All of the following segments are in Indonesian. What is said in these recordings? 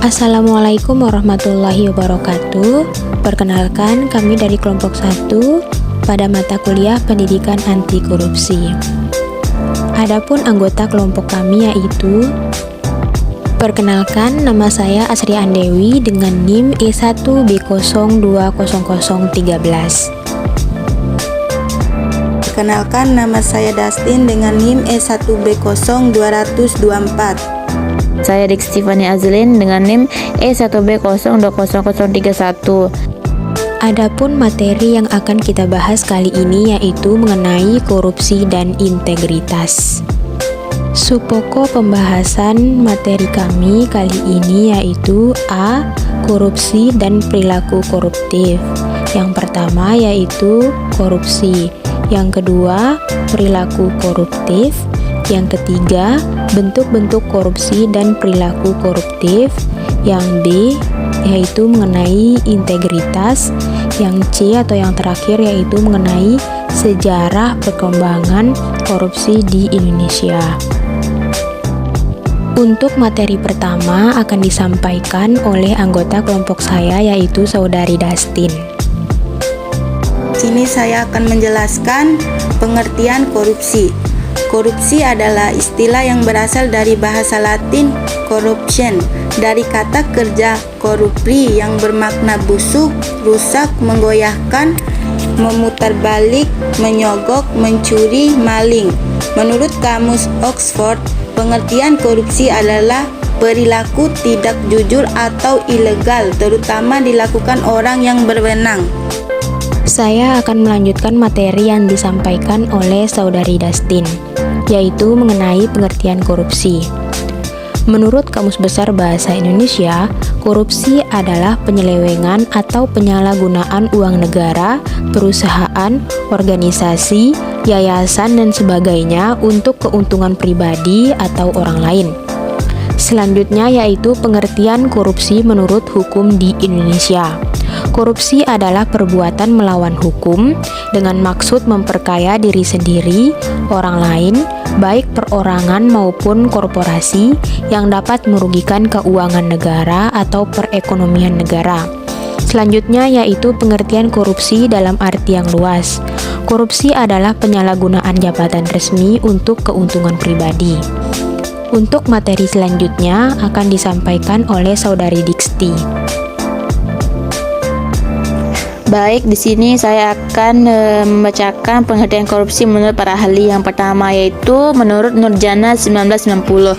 Assalamualaikum warahmatullahi wabarakatuh. Perkenalkan, kami dari kelompok 1 pada mata kuliah Pendidikan Anti Korupsi. Adapun anggota kelompok kami yaitu, perkenalkan, nama saya Asri Andewi dengan NIM E1B020013. Perkenalkan, nama saya Dustin dengan NIM E1B0224. Saya Dikstifani Azlin dengan NIM E1B020031. Adapun materi yang akan kita bahas kali ini yaitu mengenai korupsi dan integritas. Subpokok pembahasan materi kami kali ini yaitu A. Korupsi dan perilaku koruptif. Yang pertama yaitu korupsi. Yang kedua, perilaku koruptif. Yang ketiga, bentuk-bentuk korupsi dan perilaku koruptif. Yang B, yaitu mengenai integritas. Yang C atau yang terakhir yaitu mengenai sejarah perkembangan korupsi di Indonesia. Untuk materi pertama akan disampaikan oleh anggota kelompok saya yaitu Saudari Dustin. Sini saya akan menjelaskan pengertian korupsi. Korupsi adalah istilah yang berasal dari bahasa Latin corruption, dari kata kerja corrupri yang bermakna busuk, rusak, menggoyahkan, memutarbalik, menyogok, mencuri, maling. Menurut Kamus Oxford, pengertian korupsi adalah perilaku tidak jujur atau ilegal, terutama dilakukan orang yang berwenang. Saya akan melanjutkan materi yang disampaikan oleh Saudari Dustin, yaitu mengenai pengertian korupsi. Menurut Kamus Besar Bahasa Indonesia, korupsi adalah penyelewengan atau penyalahgunaan uang negara, perusahaan, organisasi, yayasan, dan sebagainya untuk keuntungan pribadi atau orang lain. Selanjutnya yaitu pengertian korupsi menurut hukum di Indonesia. Korupsi adalah perbuatan melawan hukum dengan maksud memperkaya diri sendiri, orang lain, baik perorangan maupun korporasi yang dapat merugikan keuangan negara atau perekonomian negara. Selanjutnya yaitu pengertian korupsi dalam arti yang luas. Korupsi adalah penyalahgunaan jabatan resmi untuk keuntungan pribadi. Untuk materi selanjutnya akan disampaikan oleh Saudari Diksti. Baik, di sini saya akan membacakan pengertian korupsi menurut para ahli. Yang pertama yaitu menurut Nurjana 1990.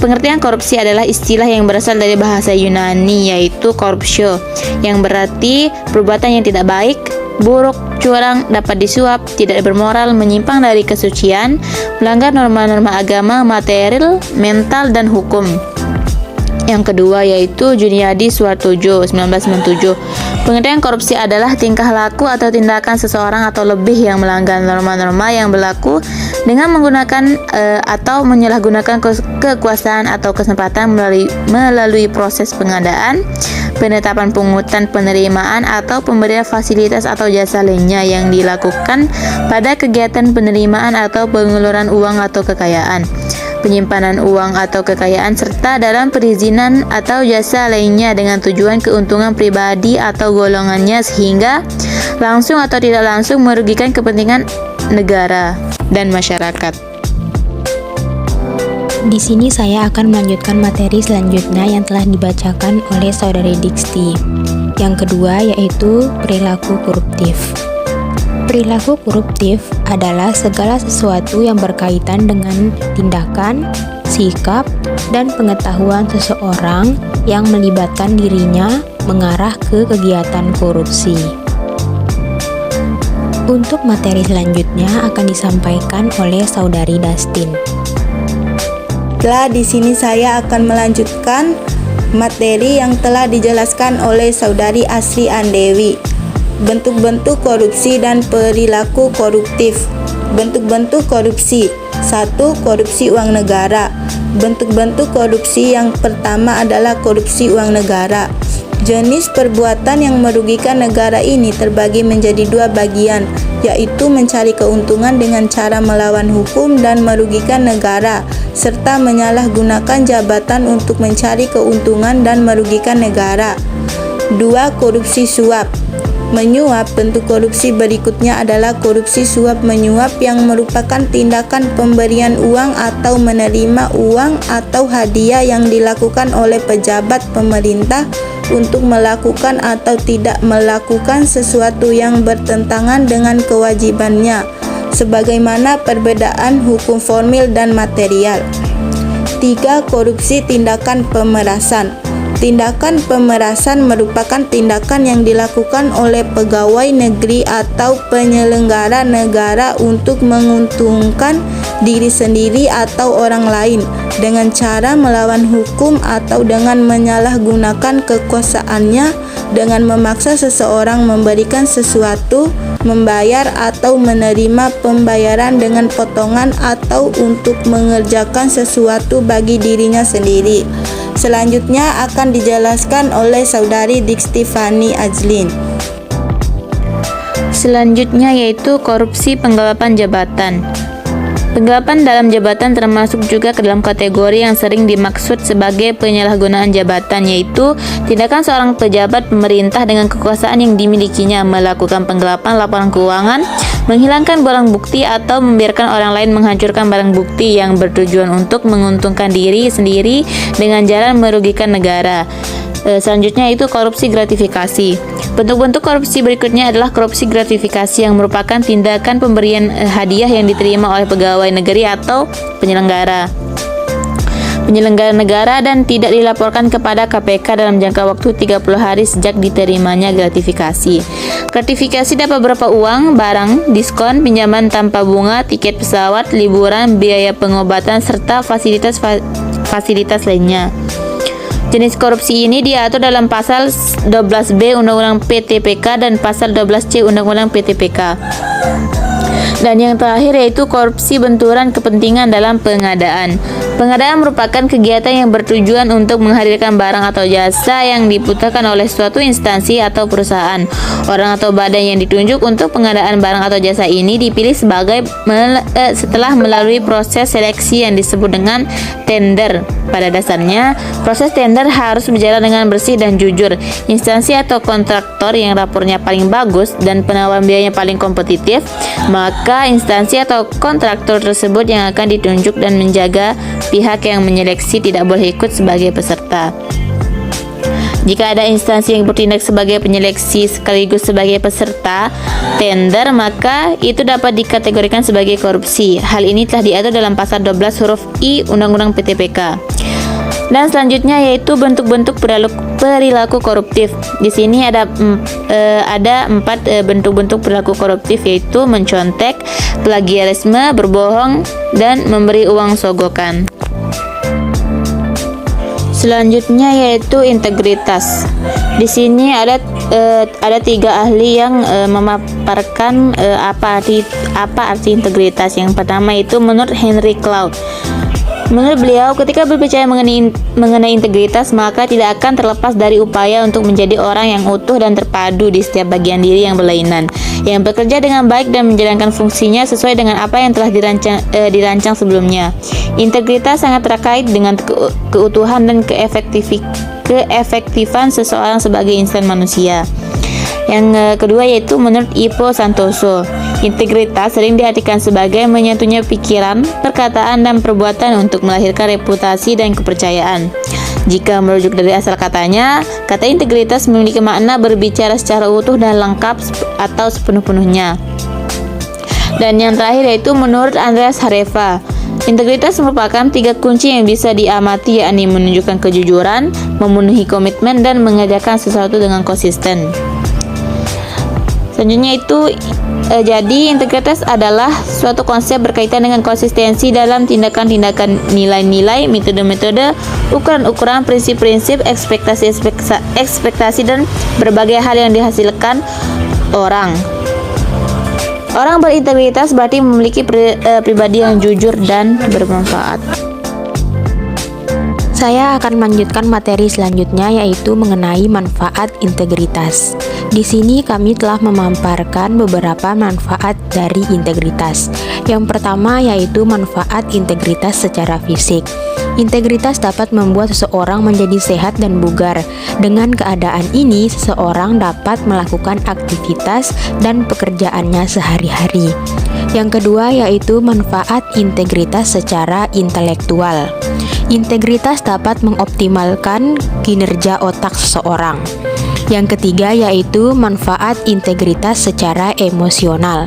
Pengertian korupsi adalah istilah yang berasal dari bahasa Yunani yaitu corruptio, yang berarti perbuatan yang tidak baik, buruk, curang, dapat disuap, tidak bermoral, menyimpang dari kesucian, melanggar norma-norma agama, material, mental, dan hukum. Yang kedua yaitu Juniadi Suwartojo 1997. Pengertian korupsi adalah tingkah laku atau tindakan seseorang atau lebih yang melanggar norma-norma yang berlaku dengan menggunakan atau menyalahgunakan kekuasaan atau kesempatan melalui proses pengadaan, penetapan pungutan, penerimaan, atau pemberian fasilitas atau jasa lainnya yang dilakukan pada kegiatan penerimaan atau pengeluaran uang atau kekayaan, penyimpanan uang atau kekayaan, serta dalam perizinan atau jasa lainnya dengan tujuan keuntungan pribadi atau golongannya sehingga langsung atau tidak langsung merugikan kepentingan negara dan masyarakat. Di sini saya akan melanjutkan materi selanjutnya yang telah dibacakan oleh Saudari Diksti. Yang kedua yaitu perilaku koruptif. Perilaku koruptif adalah segala sesuatu yang berkaitan dengan tindakan, sikap, dan pengetahuan seseorang yang melibatkan dirinya mengarah ke kegiatan korupsi. Untuk materi selanjutnya akan disampaikan oleh Saudari Dustin. Setelah di sini saya akan melanjutkan materi yang telah dijelaskan oleh Saudari Asri Andewi. Bentuk-bentuk korupsi dan perilaku koruptif. Bentuk-bentuk korupsi. 1. Korupsi uang negara. Bentuk-bentuk korupsi yang pertama adalah korupsi uang negara. Jenis perbuatan yang merugikan negara ini terbagi menjadi dua bagian, yaitu mencari keuntungan dengan cara melawan hukum dan merugikan negara, serta menyalahgunakan jabatan untuk mencari keuntungan dan merugikan negara. 2. Korupsi suap. Menyuap. Bentuk korupsi berikutnya adalah korupsi suap menyuap yang merupakan tindakan pemberian uang atau menerima uang atau hadiah yang dilakukan oleh pejabat pemerintah untuk melakukan atau tidak melakukan sesuatu yang bertentangan dengan kewajibannya, sebagaimana perbedaan hukum formil dan material. 3. Korupsi tindakan pemerasan. Tindakan pemerasan merupakan tindakan yang dilakukan oleh pegawai negeri atau penyelenggara negara untuk menguntungkan diri sendiri atau orang lain dengan cara melawan hukum atau dengan menyalahgunakan kekuasaannya dengan memaksa seseorang memberikan sesuatu, membayar atau menerima pembayaran dengan potongan atau untuk mengerjakan sesuatu bagi dirinya sendiri. Selanjutnya akan dijelaskan oleh Saudari Dikstifani Ajlin. Selanjutnya yaitu korupsi penggelapan jabatan. Penggelapan dalam jabatan termasuk juga ke dalam kategori yang sering dimaksud sebagai penyalahgunaan jabatan, yaitu tindakan seorang pejabat pemerintah dengan kekuasaan yang dimilikinya melakukan penggelapan laporan keuangan, menghilangkan barang bukti atau membiarkan orang lain menghancurkan barang bukti yang bertujuan untuk menguntungkan diri sendiri dengan jalan merugikan negara. Selanjutnya itu korupsi gratifikasi. Bentuk-bentuk korupsi berikutnya adalah korupsi gratifikasi yang merupakan tindakan pemberian hadiah yang diterima oleh pegawai negeri atau penyelenggara negara dan tidak dilaporkan kepada KPK dalam jangka waktu 30 hari sejak diterimanya gratifikasi. Gratifikasi dapat berupa uang, barang, diskon, pinjaman tanpa bunga, tiket pesawat, liburan, biaya pengobatan, serta fasilitas lainnya. Jenis korupsi ini diatur dalam pasal 12B Undang-Undang PTPK dan pasal 12C Undang-Undang PTPK. Dan yang terakhir yaitu korupsi benturan kepentingan dalam pengadaan. Pengadaan merupakan kegiatan yang bertujuan untuk menghadirkan barang atau jasa yang dibutuhkan oleh suatu instansi atau perusahaan. Orang atau badan yang ditunjuk untuk pengadaan barang atau jasa ini dipilih setelah melalui proses seleksi yang disebut dengan tender. Pada dasarnya, proses tender harus berjalan dengan bersih dan jujur. Instansi atau kontraktor yang rapornya paling bagus dan penawaran biayanya paling kompetitif, maka instansi atau kontraktor tersebut yang akan ditunjuk, dan menjaga pihak yang menyeleksi tidak boleh ikut sebagai peserta. Jika ada instansi yang bertindak sebagai penyeleksi sekaligus sebagai peserta tender, maka itu dapat dikategorikan sebagai korupsi. Hal ini telah diatur dalam pasal 12 huruf I Undang-Undang PTPK. Dan selanjutnya yaitu bentuk-bentuk perilaku koruptif. Di sini ada 4 bentuk-bentuk perilaku koruptif, yaitu mencontek, plagiarisme, berbohong, dan memberi uang sogokan. Selanjutnya yaitu integritas. Di sini ada 3 ahli yang memaparkan apa arti integritas. Yang pertama itu menurut Henry Cloud. Menurut beliau, ketika berbicara mengenai integritas, maka tidak akan terlepas dari upaya untuk menjadi orang yang utuh dan terpadu di setiap bagian diri yang berlainan, yang bekerja dengan baik dan menjalankan fungsinya sesuai dengan apa yang telah dirancang sebelumnya. Integritas sangat terkait dengan keutuhan dan keefektifan seseorang sebagai insan manusia. Yang kedua yaitu menurut Ipo Santoso, integritas sering diartikan sebagai menyatunya pikiran, perkataan, dan perbuatan untuk melahirkan reputasi dan kepercayaan. Jika merujuk dari asal katanya, kata integritas memiliki makna berbicara secara utuh dan lengkap atau sepenuh-penuhnya. Dan yang terakhir yaitu menurut Andreas Hareva, integritas merupakan 3 kunci yang bisa diamati, yakni menunjukkan kejujuran, memenuhi komitmen, dan mengerjakan sesuatu dengan konsisten. Selanjutnya itu jadi integritas adalah suatu konsep berkaitan dengan konsistensi dalam tindakan-tindakan, nilai-nilai, metode-metode, ukuran-ukuran, prinsip-prinsip, ekspektasi, dan berbagai hal yang dihasilkan orang. Orang berintegritas berarti memiliki pribadi yang jujur dan bermanfaat. Saya akan melanjutkan materi selanjutnya, yaitu mengenai manfaat integritas. Di sini kami telah memaparkan beberapa manfaat dari integritas. Yang pertama yaitu manfaat integritas secara fisik. Integritas dapat membuat seseorang menjadi sehat dan bugar. Dengan keadaan ini, seseorang dapat melakukan aktivitas dan pekerjaannya sehari-hari. Yang kedua yaitu manfaat integritas secara intelektual. Integritas dapat mengoptimalkan kinerja otak seseorang. Yang ketiga yaitu manfaat integritas secara emosional.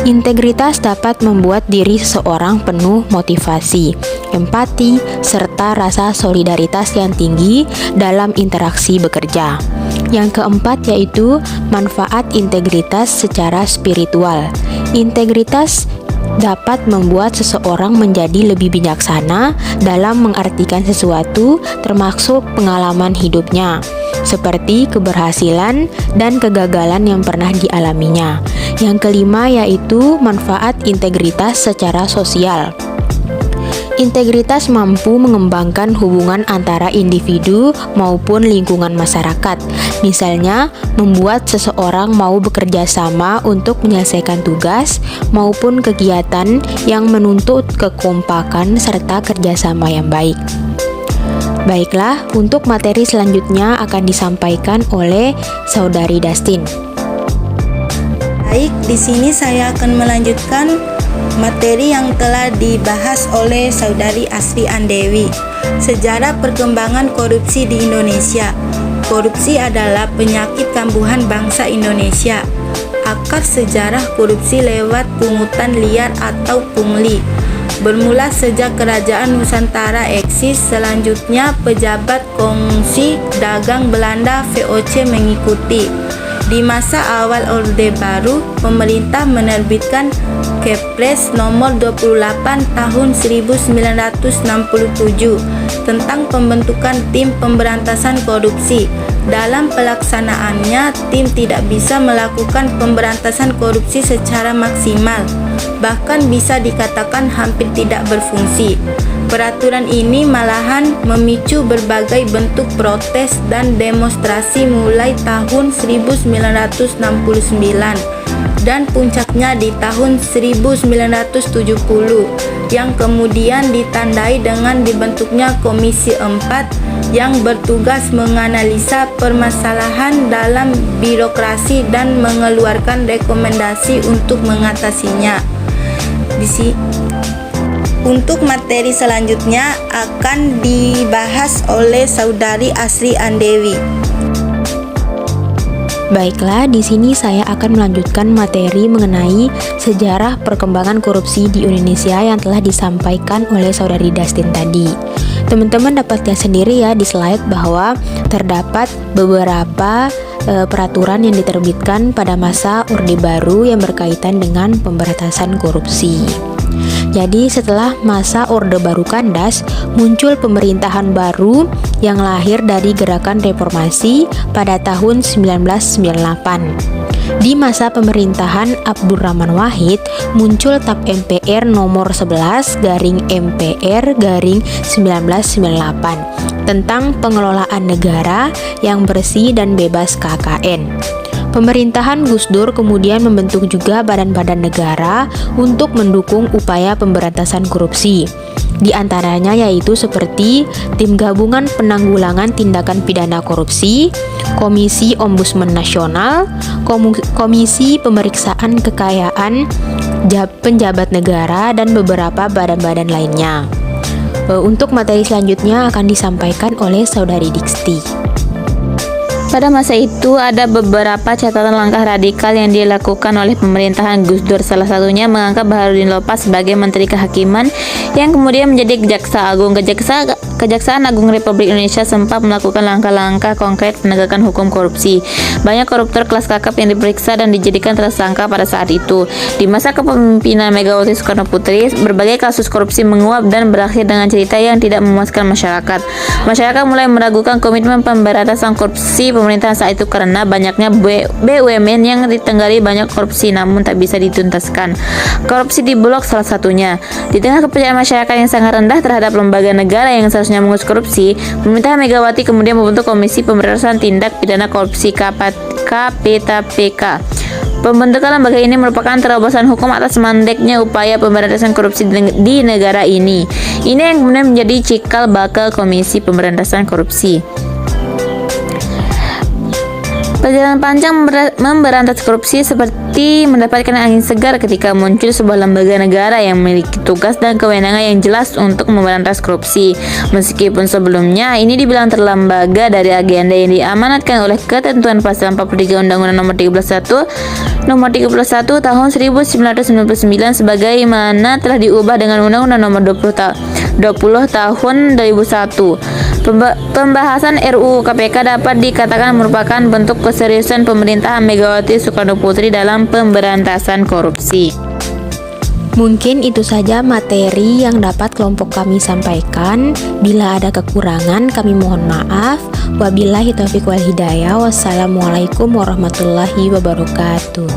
Integritas dapat membuat diri seseorang penuh motivasi, empati, serta rasa solidaritas yang tinggi dalam interaksi bekerja. Yang keempat yaitu manfaat integritas secara spiritual. Integritas dapat membuat seseorang menjadi lebih bijaksana dalam mengartikan sesuatu, termasuk pengalaman hidupnya, seperti keberhasilan dan kegagalan yang pernah dialaminya. Yang kelima yaitu manfaat integritas secara sosial. Integritas mampu mengembangkan hubungan antara individu maupun lingkungan masyarakat. Misalnya, membuat seseorang mau bekerja sama untuk menyelesaikan tugas maupun kegiatan yang menuntut kekompakan serta kerjasama yang baik. Baiklah, untuk materi selanjutnya akan disampaikan oleh Saudari Dustin. Baik, di sini saya akan melanjutkan materi yang telah dibahas oleh Saudari Asri Andewi. Sejarah perkembangan korupsi di Indonesia. Korupsi adalah penyakit kambuhan bangsa Indonesia. Akar sejarah korupsi lewat pungutan liar atau pungli. Bermula sejak Kerajaan Nusantara eksis, selanjutnya pejabat kongsi dagang Belanda VOC mengikuti. Di masa awal Orde Baru, pemerintah menerbitkan Kepres nomor 28 tahun 1967 tentang pembentukan tim pemberantasan korupsi. Dalam pelaksanaannya, tim tidak bisa melakukan pemberantasan korupsi secara maksimal, bahkan bisa dikatakan hampir tidak berfungsi. Peraturan ini malahan memicu berbagai bentuk protes dan demonstrasi mulai tahun 1969 dan puncaknya di tahun 1970 yang kemudian ditandai dengan dibentuknya Komisi 4 yang bertugas menganalisa permasalahan dalam birokrasi dan mengeluarkan rekomendasi untuk mengatasinya. Untuk materi selanjutnya akan dibahas oleh Saudari Asri Andewi. Baiklah, di sini saya akan melanjutkan materi mengenai sejarah perkembangan korupsi di Indonesia yang telah disampaikan oleh Saudari Dustin tadi. Teman-teman dapat lihat sendiri ya di slide bahwa terdapat beberapa peraturan yang diterbitkan pada masa Orde Baru yang berkaitan dengan pemberantasan korupsi. Jadi setelah masa Orde Baru kandas, muncul pemerintahan baru yang lahir dari gerakan reformasi pada tahun 1998. Di masa pemerintahan Abdurrahman Wahid, muncul TAP MPR nomor 11/MPR/1998 tentang pengelolaan negara yang bersih dan bebas KKN. Pemerintahan Gus Dur kemudian membentuk juga badan-badan negara untuk mendukung upaya pemberantasan korupsi. Di antaranya yaitu seperti Tim Gabungan Penanggulangan Tindakan Pidana Korupsi, Komisi Ombudsman Nasional, Komisi Pemeriksaan Kekayaan Penjabat Negara, dan beberapa badan-badan lainnya. Untuk materi selanjutnya akan disampaikan oleh Saudari Diksti. Pada masa itu ada beberapa catatan langkah radikal yang dilakukan oleh pemerintahan Gus Dur. Salah satunya mengangkat Baharudin Lopas sebagai Menteri Kehakiman yang kemudian menjadi Jaksa Agung. Kejaksaan Agung Republik Indonesia sempat melakukan langkah-langkah konkret penegakan hukum korupsi. Banyak koruptor kelas kakap yang diperiksa dan dijadikan tersangka pada saat itu. Di masa kepemimpinan Megawati Soekarno Putri, berbagai kasus korupsi menguap dan berakhir dengan cerita yang tidak memuaskan masyarakat. Masyarakat mulai meragukan komitmen pemberantasan korupsi pemerintahan saat itu karena banyaknya BUMN yang ditenggari banyak korupsi namun tak bisa dituntaskan. Korupsi di Bulog salah satunya. Di tengah kepercayaan masyarakat yang sangat rendah terhadap lembaga negara yang seharusnya mengurus korupsi, pemerintahan Megawati kemudian membentuk Komisi Pemberantasan Tindak Pidana Korupsi KPK. Pembentukan lembaga ini merupakan terobosan hukum atas mandeknya upaya pemberantasan korupsi di negara ini. Ini yang kemudian menjadi cikal bakal Komisi Pemberantasan Korupsi. Perjalanan panjang memberantas korupsi seperti mendapatkan angin segar ketika muncul sebuah lembaga negara yang memiliki tugas dan kewenangan yang jelas untuk memberantas korupsi. Meskipun sebelumnya ini dibilang terlembaga dari agenda yang diamanatkan oleh ketentuan pasal 43 Undang-Undang Nomor 31 Tahun 1999 sebagaimana telah diubah dengan Undang-Undang Nomor 20 Tahun 2001. Pembahasan RUU KPK dapat dikatakan merupakan bentuk keseriusan pemerintahan Megawati Soekarno Putri dalam pemberantasan korupsi. Mungkin itu saja materi yang dapat kelompok kami sampaikan. Bila ada kekurangan, kami mohon maaf. Wabillahi taufiq wal hidayah. Wassalamualaikum warahmatullahi wabarakatuh.